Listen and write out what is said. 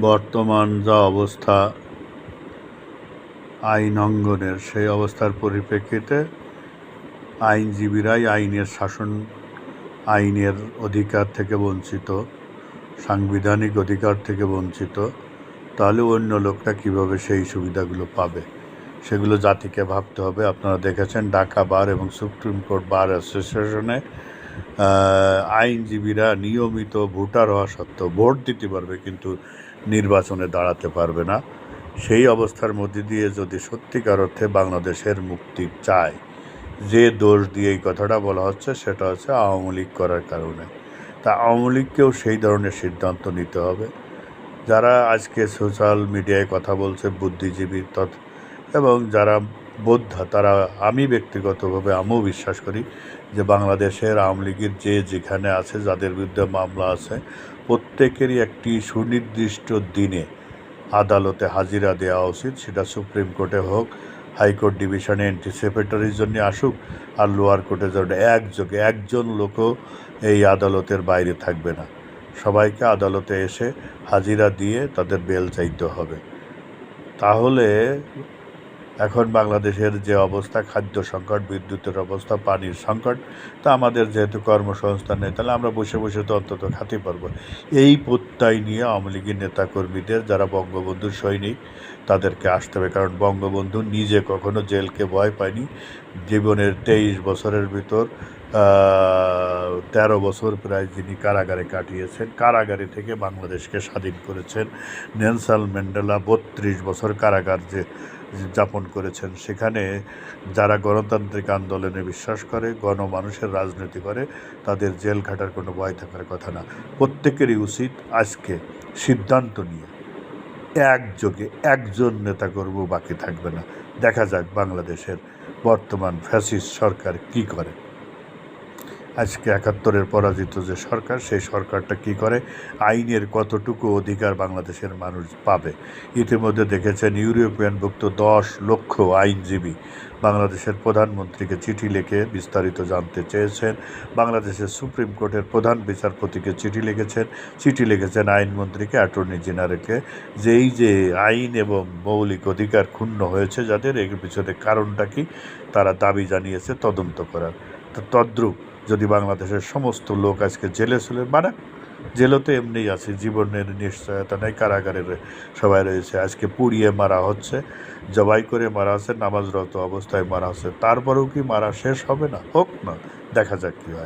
বর্তমান যা অবস্থা আইন অঙ্গনের, সেই অবস্থার পরিপ্রেক্ষিতে আইনজীবীরাই আইনের শাসন, আইনের অধিকার থেকে বঞ্চিত, সাংবিধানিক অধিকার থেকে বঞ্চিত। তাহলে অন্য লোকটা কিভাবে সেই সুবিধাগুলো পাবে, সেগুলো জাতিকে ভাবতে হবে। আপনারা দেখেছেন ঢাকা বার এবং সুপ্রিম কোর্ট বার অ্যাসোসিয়েশনে আইনজীবীরা নিয়মিত ভোটার হওয়া সত্ত্বেও ভোট দিতে পারবে, কিন্তু নির্বাচনে দাঁড়াতে পারবে না। সেই অবস্থার মধ্যে দিয়ে যদি সত্যিকার অর্থে বাংলাদেশের মুক্তি চায়, যে দোষ দিয়ে এই কথাটা বলা হচ্ছে সেটা হচ্ছে আওয়ামী লীগ করার কারণে। তা আওয়ামী লীগকেও সেই ধরনের সিদ্ধান্ত নিতে হবে। যারা আজকে সোশ্যাল মিডিয়ায় কথা বলছে, বুদ্ধিজীবী এবং যারা বোদ্ধা, তারা, আমি ব্যক্তিগতভাবে আমিও বিশ্বাস করি যে বাংলাদেশের আওয়ামী লীগের যে যেখানে আছে, যাদের বিরুদ্ধে মামলা আছে, প্রত্যেকেরই একটি সুনির্দিষ্ট দিনে আদালতে হাজিরা দেওয়া উচিত। সেটা সুপ্রিম কোর্টে হোক, হাইকোর্ট ডিভিশনে অ্যান্টিসিপেটরির জন্য আসুক, আর লোয়ার কোর্টে যেন একযোগে একজন লোকও এই আদালতের বাইরে থাকবে না। সবাইকে আদালতে এসে হাজিরা দিয়ে তাদের বেল চাইতে হবে। তাহলে এখন বাংলাদেশের যে অবস্থা, খাদ্য সংকট, বিদ্যুতের অবস্থা, পানির সংকট, তা আমাদের যেহেতু কর্মসংস্থান নেই, তাহলে আমরা বসে বসে তো অন্তত খাতে পারবো। এই প্রত্যয় নিয়ে আওয়ামী লীগের নেতাকর্মীদের, যারা বঙ্গবন্ধুর সৈনিক, তাদেরকে আসতে হবে। কারণ বঙ্গবন্ধু নিজে কখনো জেলকে ভয় পায়নি। জীবনের 23 বছরের ভিতর 13 বছর প্রায় যিনি কারাগারে কাটিয়েছেন, কারাগারে থেকে বাংলাদেশকে স্বাধীন করেছেন। নেলসন ম্যান্ডেলা 32 বছর কারাগার যাপন করেছেন। সেখানে যারা গণতান্ত্রিক আন্দোলনে বিশ্বাস করে, গণমানুষের রাজনীতি করে, তাদের জেল খাটার কোনো ভয় থাকার কথা না। প্রত্যেকেরই উচিত আজকে সিদ্ধান্ত নিয়ে একযোগে একজন নেতাকর্মী বাকি থাকবে না। দেখা যাক বাংলাদেশের বর্তমান ফ্যাসিস্ট সরকার কি করে। আজকে 71-এর পরাজিত যে সরকার, সেই সরকারটা কি করে, আইনের কতটুকু অধিকার বাংলাদেশের মানুষ পাবে। ইতিমধ্যে দেখেছেন ইউরোপিয়ানভুক্ত 10 লক্ষ আইনজীবী বাংলাদেশের প্রধানমন্ত্রীকে চিঠি লিখে বিস্তারিত জানতে চেয়েছেন। বাংলাদেশের সুপ্রিম কোর্টের প্রধান বিচারপতিকে চিঠি লিখেছেন আইনমন্ত্রীকে, অ্যাটর্নি জেনারেলকে, যে এই যে আইন এবং মৌলিক অধিকার ক্ষুণ্ণ হয়েছে যাদের, এর পিছনে কারণটা কি, তারা দাবি জানিয়েছে তদন্ত করার। তদ্রূপ যদি বাংলাদেশের সমস্ত লোক আজকে জেলে ছিল, মানে জেলে তো এমনিই আছে, জীবনের নিশ্চয়তা নেই, কারাগারে সবাই রয়েছে, আজকে পুড়িয়ে মারা হচ্ছে, জবাই করে মারা হচ্ছে, নামাজরত অবস্থায় মারা হচ্ছে, তারপরেও কি মারা শেষ হবে না? হোক না, দেখা যাক কী হয়।